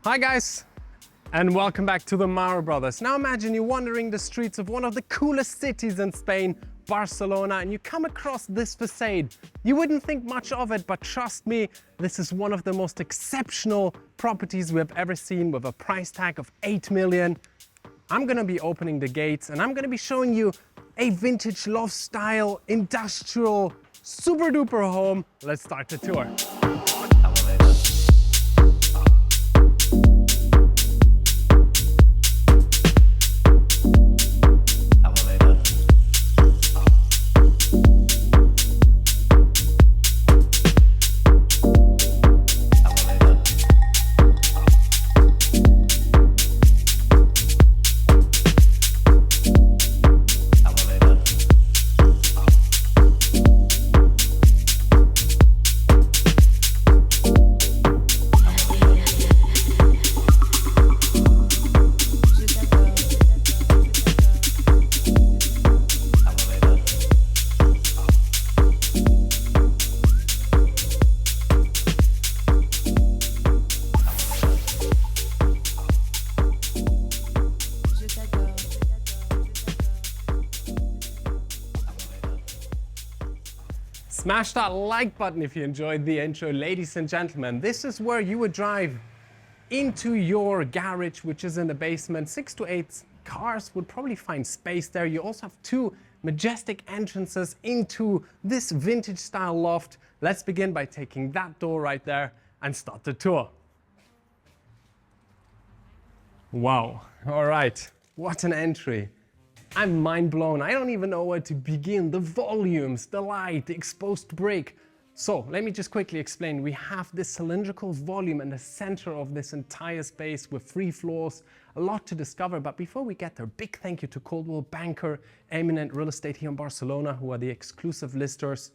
Hi guys, and welcome back to the Marobrothers. Now imagine you're wandering the streets of one of the coolest cities in Spain, Barcelona, and you come across this facade. You wouldn't think much of it, but trust me, this is one of the most exceptional properties we have ever seen with a price tag of 8 million. I'm gonna be opening the gates and I'm gonna be showing you a vintage loft style, industrial, super duper home. Let's start the tour. Smash that like button if you enjoyed the intro, ladies and gentlemen. This is where you would drive into your garage, which is in the basement. 6 to 8 cars would probably find space there. You also have 2 majestic entrances into this vintage style loft. Let's begin by taking that door right there and start the tour. Wow, all right, what an entry. I'm mind blown. I don't even know where to begin. The volumes, the light, the exposed brick. So let me just quickly explain. We have this cylindrical volume in the center of this entire space with 3 floors. A lot to discover, but before we get there, big thank you to Coldwell banker, Eminent real estate here in Barcelona, who are the exclusive listers.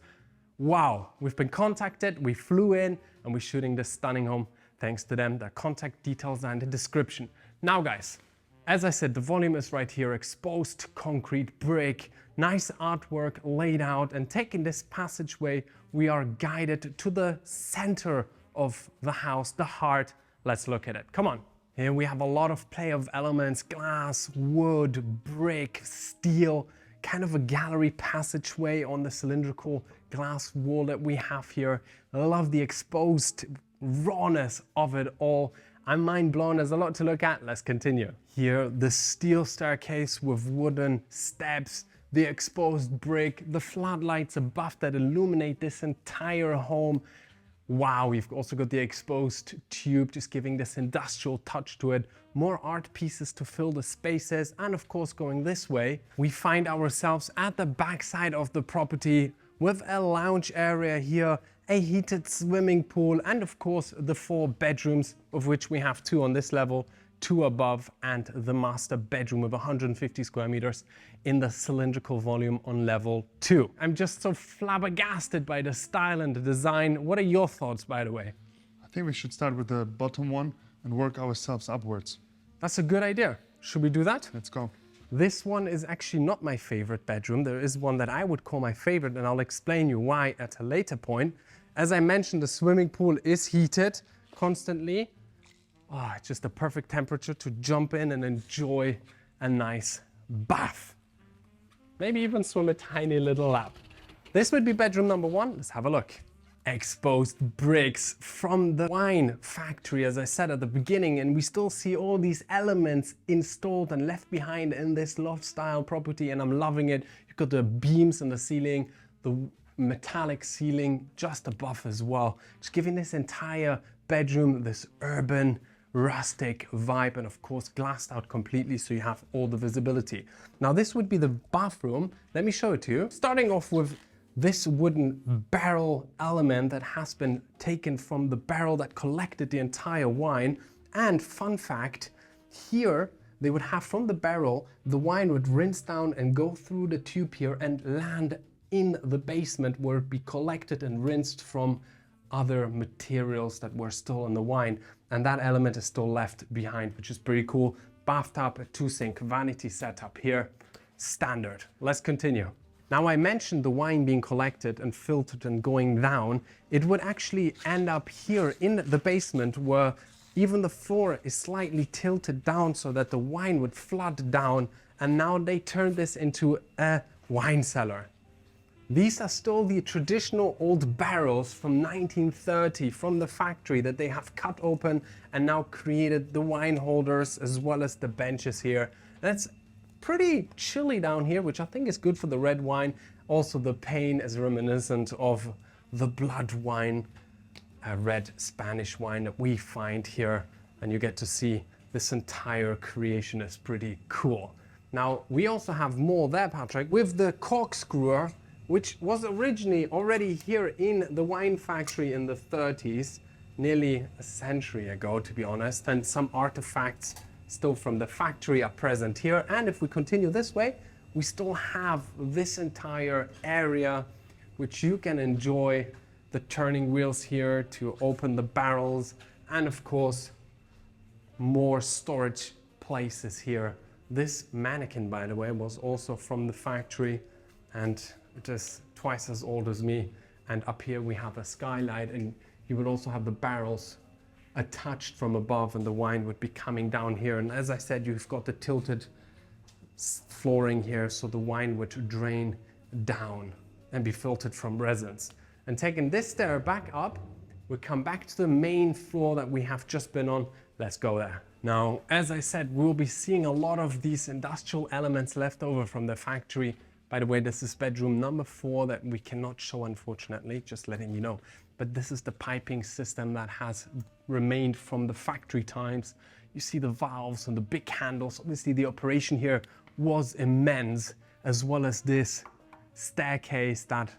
Wow, we've been contacted, we flew in, and we're shooting this stunning home. Thanks to them. Their contact details are in the description. Now guys, as I said, the volume is right here, exposed concrete brick, nice artwork laid out, and taking this passageway, we are guided to the center of the house, the heart. Let's look at it. Come on. Here we have a lot of play of elements, glass, wood, brick, steel, kind of a gallery passageway on the cylindrical glass wall that we have here. I love the exposed rawness of it all. I'm mind blown. There's a lot to look at. Let's continue. Here, the steel staircase with wooden steps, the exposed brick, the floodlights above that illuminate this entire home. Wow, we've also got the exposed tube, just giving this industrial touch to it. More art pieces to fill the spaces. And of course, going this way, we find ourselves at the backside of the property with a lounge area here, a heated swimming pool, and of course the 4 bedrooms, of which we have 2 on this level, 2 above, and the master bedroom with 150 square meters in the cylindrical volume on level 2. I'm just so flabbergasted by the style and the design. What are your thoughts, by the way? I think we should start with the bottom one and work ourselves upwards. That's a good idea. Should we do that? Let's go. This one is actually not my favorite bedroom. There is one that I would call my favorite, and I'll explain you why at a later point. As I mentioned, the swimming pool is heated constantly. Oh, it's just the perfect temperature to jump in and enjoy a nice bath. Maybe even swim a tiny little lap. This would be bedroom number 1. Let's have a look. Exposed bricks from the wine factory, as I said at the beginning, and we still see all these elements installed and left behind in this loft style property, and I'm loving it. You've got the beams in the ceiling, the metallic ceiling just above as well, just giving this entire bedroom this urban, rustic vibe, and of course glassed out completely so you have all the visibility. Now this would be the bathroom. Let me show it to you. Starting off with this wooden barrel element that has been taken from the barrel that collected the entire wine. And fun fact, here they would have from the barrel, the wine would rinse down and go through the tube here and land in the basement where it be collected and rinsed from other materials that were still in the wine. And that element is still left behind, which is pretty cool. Bathtub, a 2-sink vanity setup here, standard. Let's continue. Now I mentioned the wine being collected and filtered and going down. It would actually end up here in the basement where Even the floor is slightly tilted down so that the wine would flood down. And now they turned this into a wine cellar. These are still the traditional old barrels from 1930 from the factory that they have cut open and now created the wine holders as well as the benches here. That's pretty chilly down here, which I think is good for the red wine. Also the pane is reminiscent of the blood wine, a red Spanish wine that we find here. And you get to see this entire creation is pretty cool. Now we also have more there, Patrick, with the corkscrewer, which was originally already here in the wine factory in the 30s, nearly a century ago, to be honest. And some artifacts still from the factory are present here. And if we continue this way, we still have this entire area, which you can enjoy the turning wheels here to open the barrels. And of course, more storage places here. This mannequin, by the way, was also from the factory, and it is twice as old as me. And up here we have a skylight, and you would also have the barrels attached from above, and the wine would be coming down here. And as I said, you've got the tilted flooring here, so the wine would drain down and be filtered from resins. And taking this stair back up, we come back to the main floor that we have just been on. Let's go there. Now, as I said, we'll be seeing a lot of these industrial elements left over from the factory. By the way, this is bedroom number 4 that we cannot show, unfortunately, just letting you know. But this is the piping system that has remained from the factory times. You see the valves and the big handles. Obviously, the operation here was immense, as well as this staircase that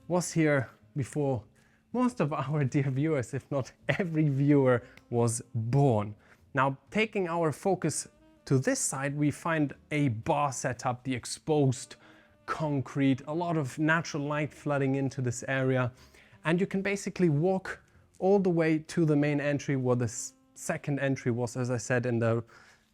was here before most of our dear viewers, if not every viewer, was born. Now, taking our focus to this side, we find a bar setup, the exposed concrete, a lot of natural light flooding into this area. And you can basically walk all the way to the main entry, where the second entry was, as I said, in the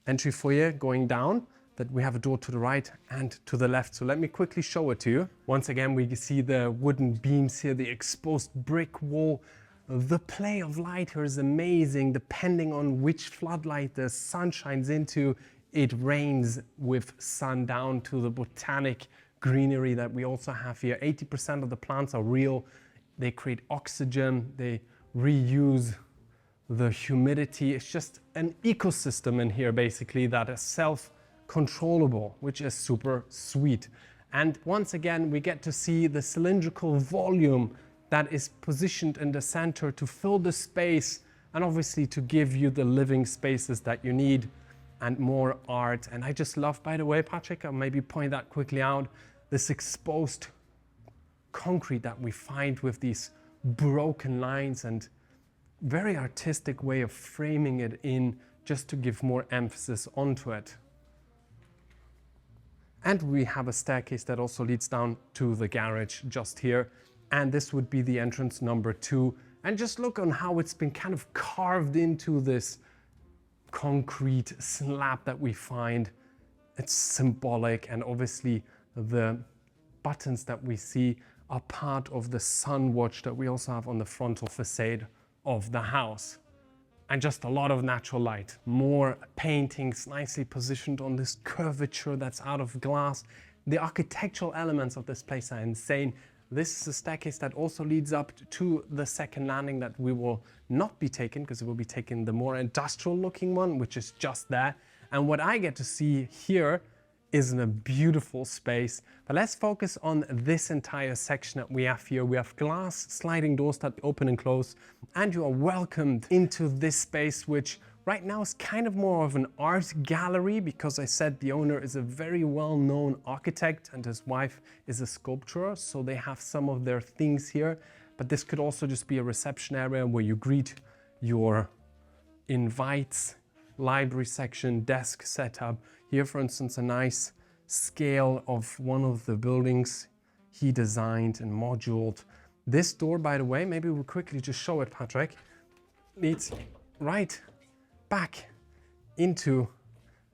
entry foyer going down, that we have a door to the right and to the left. So let me quickly show it to you. Once again, we see the wooden beams here, the exposed brick wall. The play of light here is amazing. Depending on which floodlight the sun shines into, it rains with sun down to the botanic greenery that we also have here. 80% of the plants are real. They create oxygen. They reuse the humidity. It's just an ecosystem in here, basically, that is self-controllable, which is super sweet. And once again, we get to see the cylindrical volume that is positioned in the center to fill the space and obviously to give you the living spaces that you need and more art. And I just love, by the way, Patrick, I'll maybe point that quickly out, this exposed concrete that we find with these broken lines and very artistic way of framing it in just to give more emphasis onto it. And we have a staircase that also leads down to the garage just here. And this would be the entrance number 2. And just look on how it's been kind of carved into this concrete slab that we find. It's symbolic, and obviously the buttons that we see are part of the sun watch that we also have on the frontal facade of the house. And just a lot of natural light, more paintings nicely positioned on this curvature that's out of glass. The architectural elements of this place are insane. This is a staircase that also leads up to the second landing that we will not be taking, because we will be taking the more industrial looking one, which is just there. And what I get to see here is in a beautiful space. But let's focus on this entire section that we have here. We have glass sliding doors that open and close, and you are welcomed into this space, which right now is kind of more of an art gallery, because I said the owner is a very well-known architect and his wife is a sculptor, so they have some of their things here. But this could also just be a reception area where you greet your invites, library section, desk setup. Here, for instance, a nice scale of one of the buildings he designed and moduled. This door, by the way, maybe we'll quickly just show it, Patrick, leads right back into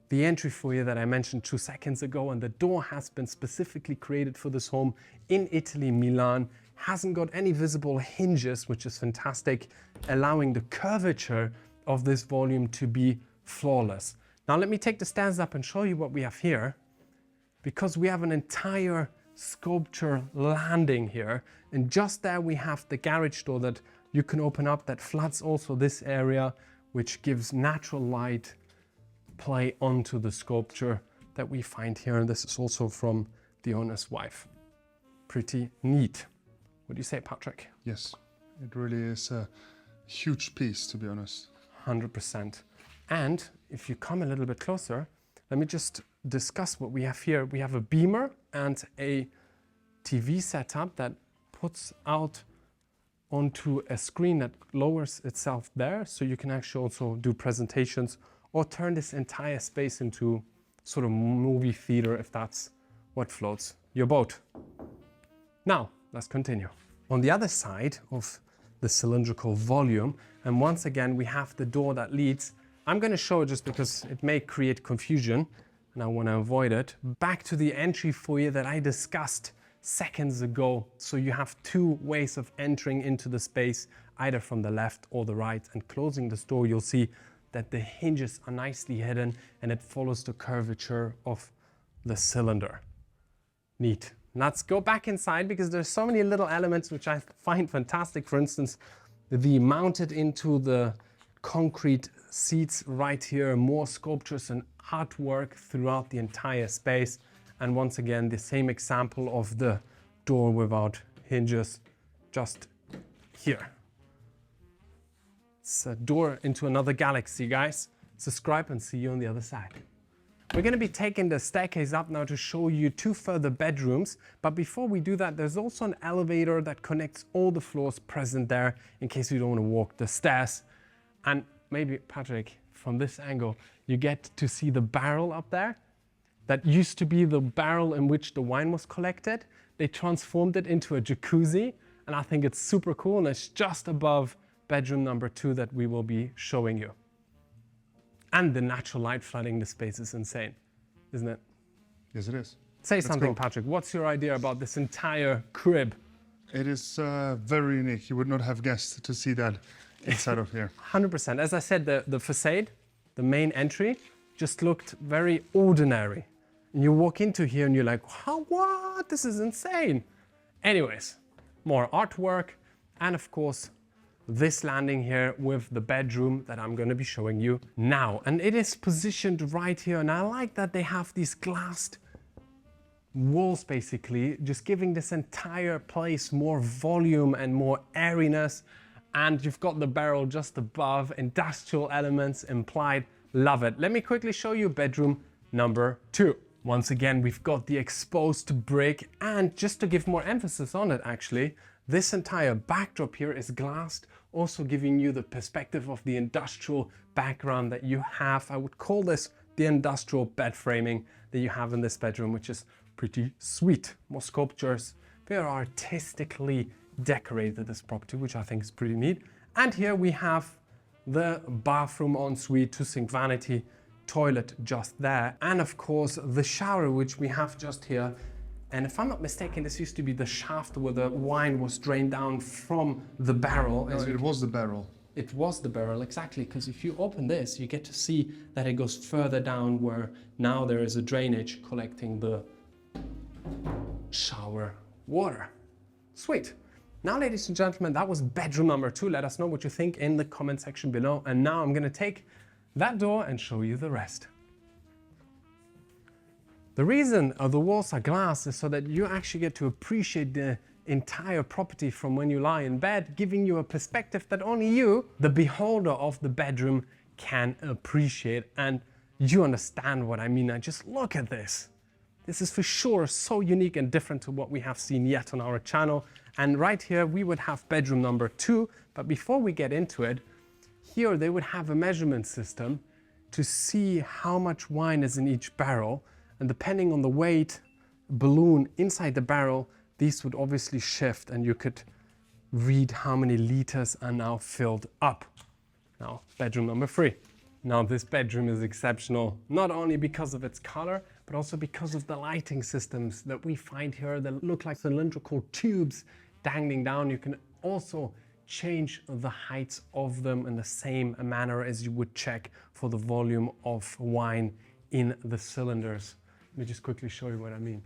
the entry foyer that I mentioned 2 seconds ago. And the door has been specifically created for this home in Italy, Milan. Hasn't got any visible hinges, which is fantastic, allowing the curvature of this volume to be flawless. Now let me take the stairs up and show you what we have here, because we have an entire sculpture landing here, and just there we have the garage door that you can open up that floods also this area, which gives natural light play onto the sculpture that we find here. And this is also from the owner's wife. Pretty neat. What do you say, Patrick? Yes, it really is a huge piece, to be honest. 100%. And if you come a little bit closer, let me just discuss what we have here. We have a beamer and a TV setup that puts out onto a screen that lowers itself there, so you can actually also do presentations or turn this entire space into sort of movie theater if that's what floats your boat. Now, let's continue. On the other side of the cylindrical volume, and once again we have the door that leads. I'm going to show it just because it may create confusion and I want to avoid it. Back to the entry foyer that I discussed seconds ago. So you have two ways of entering into the space, either from the left or the right, and closing this door you'll see that the hinges are nicely hidden and it follows the curvature of the cylinder. Neat. Let's go back inside because there's so many little elements which I find fantastic. For instance, the mounted into the concrete seats right here, more sculptures and artwork throughout the entire space. And once again, the same example of the door without hinges just here. It's a door into another galaxy, guys. Subscribe and see you on the other side. We're going to be taking the staircase up now to show you two further bedrooms. But before we do that, there's also an elevator that connects all the floors present there in case you don't want to walk the stairs. And maybe, Patrick, from this angle, you get to see the barrel up there. That used to be the barrel in which the wine was collected. They transformed it into a jacuzzi, and I think it's super cool, and it's just above bedroom number 2 that we will be showing you. And the natural light flooding the space is insane, isn't it? Yes, it is. Say something, Patrick. What's your idea about this entire crib? It is very unique. You would not have guessed to see that inside of here. 100%. As I said, the facade, the main entry, just looked very ordinary. And you walk into here and you're like, what? This is insane. Anyways, more artwork, and of course, this landing here with the bedroom that I'm going to be showing you now. And it is positioned right here, and I like that they have these glassed walls basically, just giving this entire place more volume and more airiness. And you've got the barrel just above, industrial elements implied. Love it. Let me quickly show you bedroom number 2. Once again, we've got the exposed brick, and just to give more emphasis on it actually, this entire backdrop here is glassed, also giving you the perspective of the industrial background that you have. I would call this the industrial bed framing that you have in this bedroom, which is pretty sweet. More sculptures, very artistically decorated this property, which I think is pretty neat. And here we have the bathroom ensuite, 2-sink vanity, toilet just there, and of course the shower, which we have just here. And if I'm not mistaken, this used to be the shaft where the wine was drained down from the barrel. No, it was the barrel. It was the barrel, exactly, because if you open this, you get to see that it goes further down where now there is a drainage collecting the shower water. Sweet. Now, ladies and gentlemen, that was bedroom number 2. Let us know what you think in the comment section below. And now I'm going to take that door and show you the rest. The reason the walls are glass is so that you actually get to appreciate the entire property from when you lie in bed, giving you a perspective that only you, the beholder of the bedroom, can appreciate. And you understand what I mean. Now just look at this. This is for sure so unique and different to what we have seen yet on our channel. And right here we would have bedroom number 2. But before we get into it, here they would have a measurement system to see how much wine is in each barrel. And depending on the weight balloon inside the barrel, these would obviously shift, and you could read how many liters are now filled up. Now, bedroom number 3. Now, this bedroom is exceptional, not only because of its color, but also because of the lighting systems that we find here that look like cylindrical tubes dangling down. You can also change the heights of them in the same manner as you would check for the volume of wine in the cylinders. Let me just quickly show you what I mean.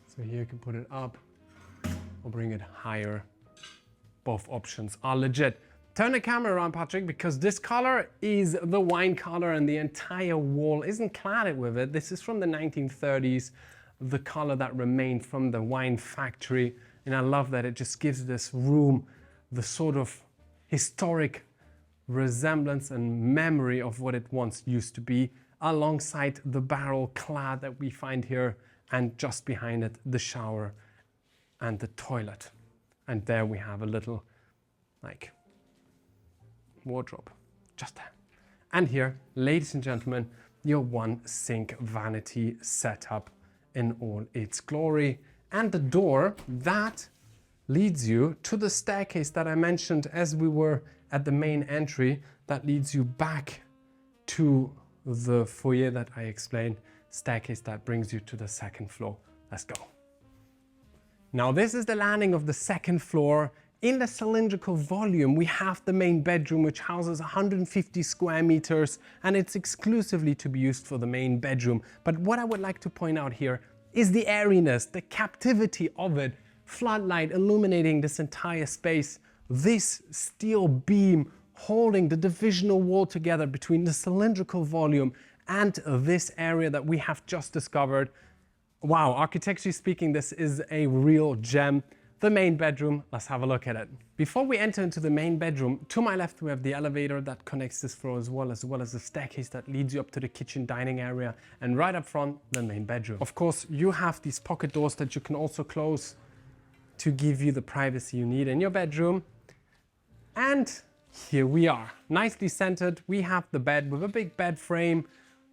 So here you can put it up or bring it higher. Both options are legit. Turn the camera around, Patrick, because this color is the wine color and the entire wall isn't cladded with it. This is from the 1930s, the color that remained from the wine factory. And I love that it just gives this room the sort of historic resemblance and memory of what it once used to be, alongside the barrel clad that we find here, and just behind it, the shower and the toilet. And there we have a little, like, wardrobe, just there. And here, ladies and gentlemen, your one sink vanity setup in all its glory. And the door that leads you to the staircase that I mentioned as we were at the main entry, that leads you back to the foyer that I explained, staircase that brings you to the second floor. Let's go. Now this is the landing of the second floor. In the cylindrical volume, we have the main bedroom, which houses 150 square meters, and it's exclusively to be used for the main bedroom. But what I would like to point out here is the airiness, the captivity of it. Floodlight illuminating this entire space. This steel beam holding the divisional wall together between the cylindrical volume and this area that we have just discovered. Wow, architecturally speaking, this is a real gem. The main bedroom, let's have a look at it. Before we enter into the main bedroom, to my left we have the elevator that connects this floor as well as the staircase that leads you up to the kitchen dining area, and right up front, the main bedroom. Of course, you have these pocket doors that you can also close to give you the privacy you need in your bedroom. And here we are, nicely centered. We have the bed with a big bed frame,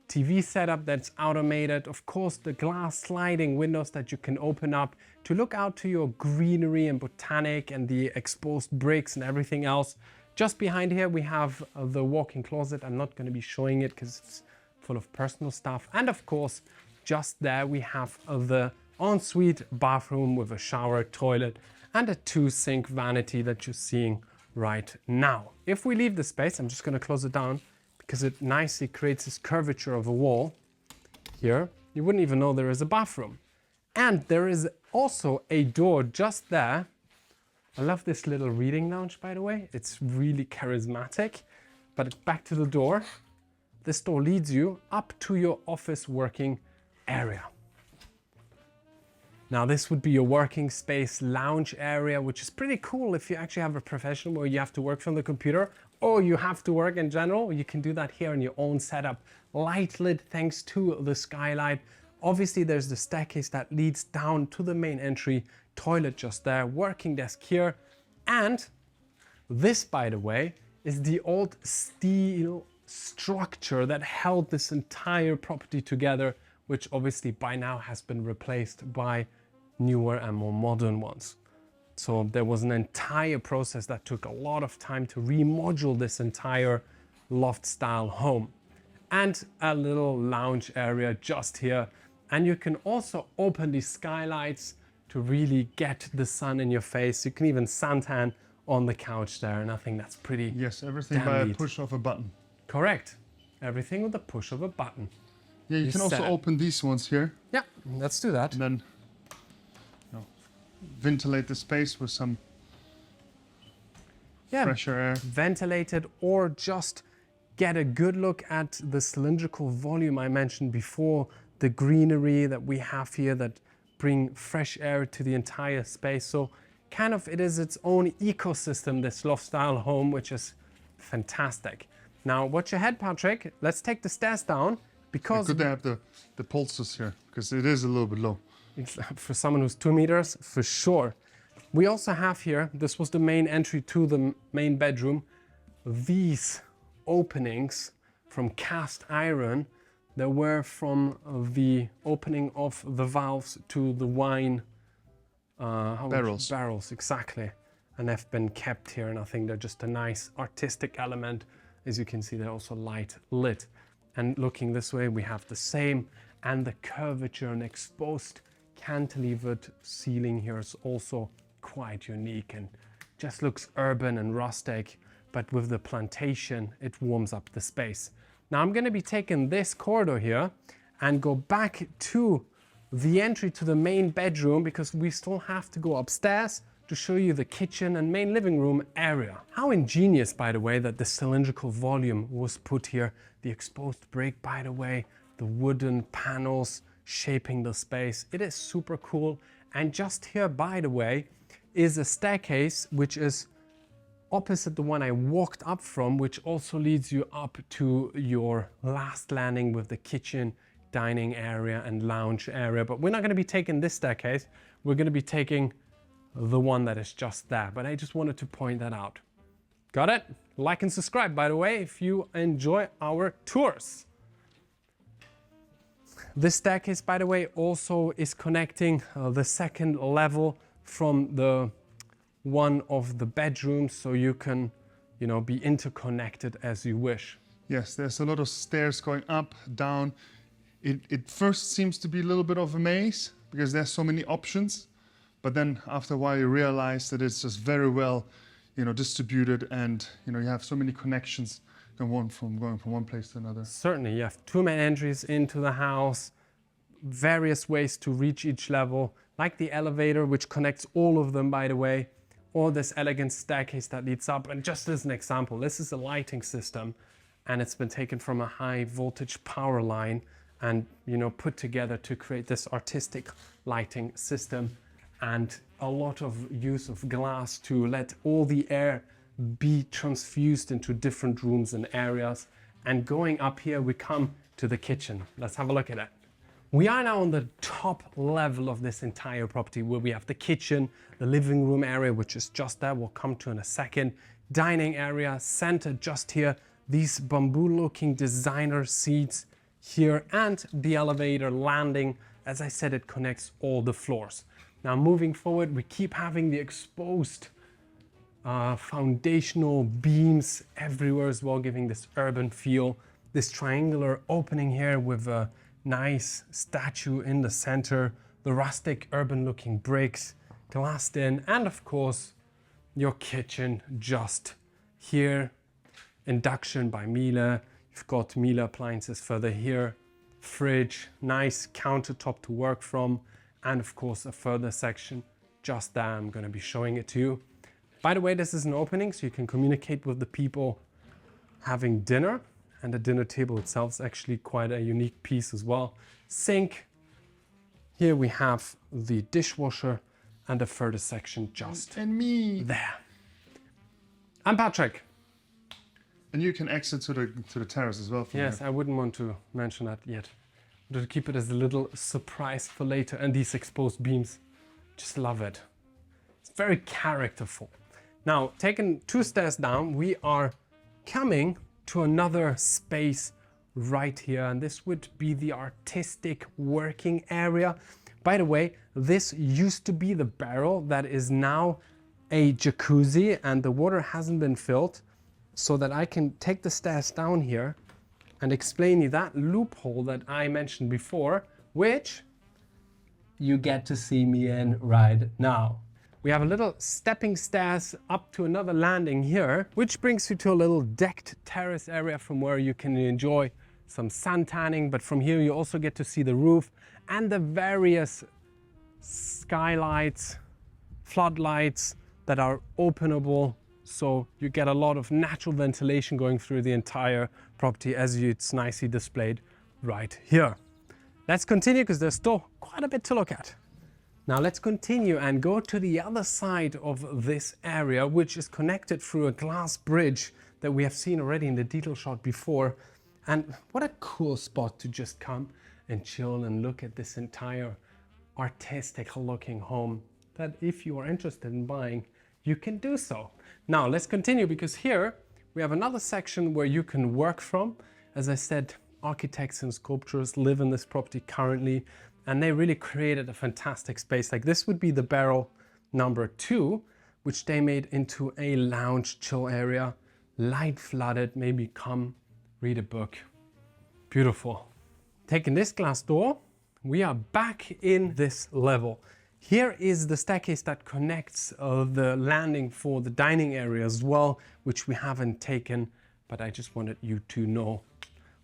TV setup that's automated. Of course, the glass sliding windows that you can open up to look out to your greenery and botanic and the exposed bricks and everything else. Just behind here, we have the walk-in closet. I'm not going to be showing it because it's full of personal stuff. And of course, just there we have the ensuite bathroom with a shower, toilet, and a 2-sink vanity that you're seeing right now. If we leave the space, I'm just going to close it down because it nicely creates this curvature of a wall here. You wouldn't even know there is a bathroom. And there is also a door just there. I love this little reading lounge, by the way. It's really charismatic. But back to the door. This door leads you up to your office working area. Now this would be your working space lounge area, which is pretty cool if you actually have a profession where you have to work from the computer or you have to work in general. You can do that here in your own setup. Light lit thanks to the skylight. Obviously there's the staircase that leads down to the main entry, toilet just there, working desk here. And this, by the way, is the old steel structure that held this entire property together, which obviously by now has been replaced by newer and more modern ones. So there was an entire process that took a lot of time to remodule this entire loft style home. And a little lounge area just here. And you can also open these skylights to really get the sun in your face. You can even suntan on the couch there, and I think that's pretty Yes, everything by a push of a button. Correct. Everything with the push of a button. Yeah, you can also open these ones here. Yeah, let's do that. And then ventilate the space with some fresher air. Ventilated, or just get a good look at the cylindrical volume I mentioned before, the greenery that we have here that bring fresh air to the entire space. So kind of it is its own ecosystem, this loft style home, which is fantastic. Now watch your head, Patrick. Let's take the stairs down. Because good to have the pulses here, because it is a little bit low. For someone who's 2 meters, for sure. We also have here, this was the main entry to the main bedroom, these openings from cast iron that were from the opening of the valves to the wine barrels. Barrels, exactly. And they've been kept here, and I think they're just a nice artistic element. As you can see, they're also light lit. And looking this way, we have the same, and the curvature and exposed cantilevered ceiling here is also quite unique and just looks urban and rustic, but with the plantation, it warms up the space. Now I'm gonna be taking this corridor here and go back to the entry to the main bedroom because we still have to go upstairs to show you the kitchen and main living room area. How ingenious, by the way, that the cylindrical volume was put here. The exposed brick, by the way, the wooden panels shaping the space. It is super cool. And just here, by the way, is a staircase which is opposite the one I walked up from, which also leads you up to your last landing with the kitchen, dining area and lounge area. But we're not going to be taking this staircase. We're going to be taking the one that is just there. But I just wanted to point that out. Got it? Like and subscribe, by the way, if you enjoy our tours. This staircase, by the way, also is connecting the second level from the one of the bedrooms, so you can, you know, be interconnected as you wish. Yes, there's a lot of stairs going up, down. It first seems to be a little bit of a maze because there's so many options, but then after a while you realize that it's just very well, you know, distributed, and you know, you have so many connections going from one place to another. Certainly, you have 2 main entries into the house, various ways to reach each level, like the elevator, which connects all of them, by the way, or this elegant staircase that leads up. And just as an example, this is a lighting system, and it's been taken from a high voltage power line and, you know, put together to create this artistic lighting system, and a lot of use of glass to let all the air be transfused into different rooms and areas. And going up here, we come to the kitchen. Let's have a look at it. We are now on the top level of this entire property, where we have the kitchen, the living room area, which is just there, we'll come to in a second, dining area, center just here, these bamboo looking designer seats here, and the elevator landing. As I said, it connects all the floors. Now moving forward, we keep having the exposed foundational beams everywhere as well, giving this urban feel. This triangular opening here with a nice statue in the center, the rustic urban looking bricks glassed in, and of course your kitchen just here. Induction by Miele. You've got Miele appliances further here, fridge, nice countertop to work from, and of course a further section just there. I'm going to be showing it to you. By the way, this is an opening so you can communicate with the people having dinner. And the dinner table itself is actually quite a unique piece as well. Sink. Here we have the dishwasher and a further section just and me there. I'm Patrick. And you can exit to the terrace as well from Yes, here. I wouldn't want to mention that yet. I wanted to keep it as a little surprise for later. And these exposed beams, just love it. It's very characterful. Now, taking 2 stairs down, we are coming to another space right here, and this would be the artistic working area. By the way, this used to be the barrel that is now a jacuzzi, and the water hasn't been filled, so that I can take the stairs down here and explain you that loophole that I mentioned before, which you get to see me in right now. We have a little stepping stairs up to another landing here, which brings you to a little decked terrace area from where you can enjoy some sun tanning. But from here you also get to see the roof and the various skylights, floodlights that are openable. So you get a lot of natural ventilation going through the entire property, as it's nicely displayed right here. Let's continue because there's still quite a bit to look at. Now let's continue and go to the other side of this area, which is connected through a glass bridge that we have seen already in the detail shot before. And what a cool spot to just come and chill and look at this entire artistic looking home that, if you are interested in buying, you can do so. Now let's continue, because here we have another section where you can work from. As I said, architects and sculptors live in this property currently, and they really created a fantastic space. Like this would be the barrel number 2, which they made into a lounge chill area, light flooded, maybe come read a book. Beautiful. Taking this glass door, we are back in this level. Here is the staircase that connects the landing for the dining area as well, which we haven't taken, but I just wanted you to know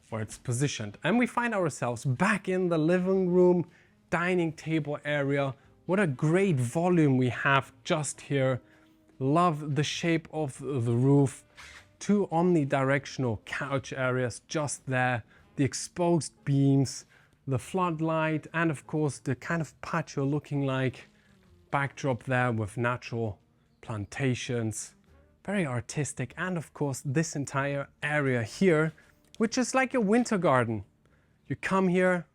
where it's positioned. And we find ourselves back in the living room, dining table area. What a great volume we have just here. Love the shape of the roof. 2 omnidirectional couch areas just there. The exposed beams, the floodlight, and of course the kind of patio looking like backdrop there with natural plantations. Very artistic. And of course this entire area here, which is like a winter garden. You come here,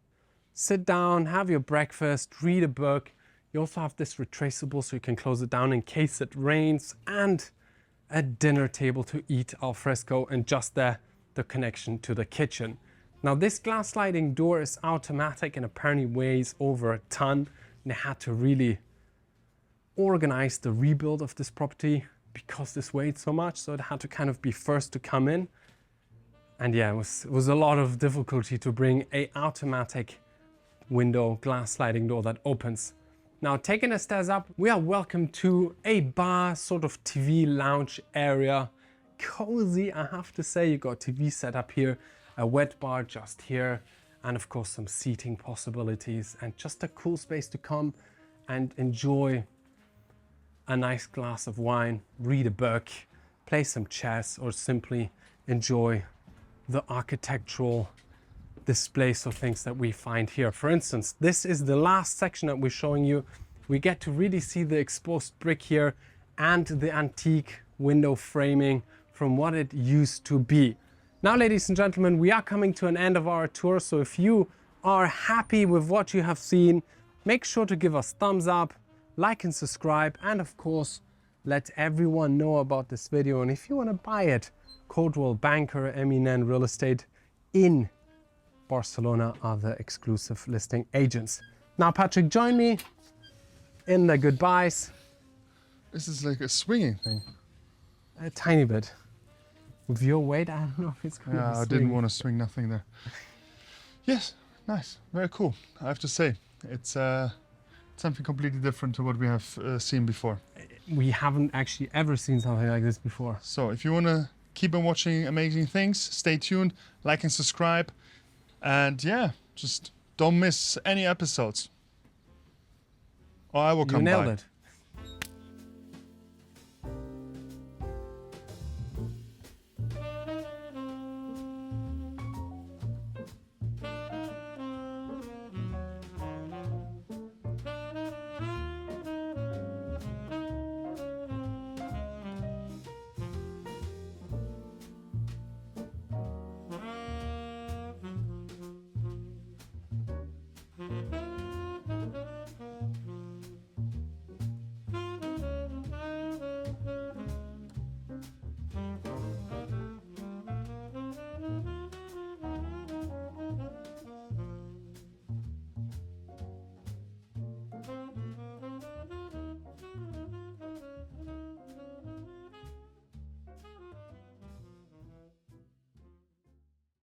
sit down, have your breakfast, read a book. You also have this retraceable so you can close it down in case it rains, and a dinner table to eat al fresco, and just there, the connection to the kitchen. Now this glass sliding door is automatic and apparently weighs over a ton. And they had to really organize the rebuild of this property because this weighed so much, so it had to kind of be first to come in. And yeah, it was a lot of difficulty to bring a automatic window glass sliding door that opens. Now, taking the stairs up, we are welcome to a bar, sort of TV lounge area. Cozy, I have to say. You got TV set up here, a wet bar just here, and of course some seating possibilities, and just a cool space to come and enjoy a nice glass of wine, read a book, play some chess, or simply enjoy the architectural displays of things that we find here. For instance, this is the last section that we're showing you. We get to really see the exposed brick here and the antique window framing from what it used to be. Now, ladies and gentlemen, we are coming to an end of our tour. So if you are happy with what you have seen, make sure to give us thumbs up, like and subscribe, and of course, let everyone know about this video. And if you want to buy it, Coldwell Banker, Eminent Real Estate in Barcelona are the exclusive listing agents. Now, Patrick, join me in the goodbyes. This is like a swinging thing. A tiny bit. With your weight, I don't know if it's going to Yeah, I didn't want to swing nothing there. Yes, nice, very cool. I have to say, it's something completely different to what we have seen before. We haven't actually ever seen something like this before. So if you want to keep on watching amazing things, stay tuned, like and subscribe. And yeah, just don't miss any episodes. Or I will come by. You nailed it.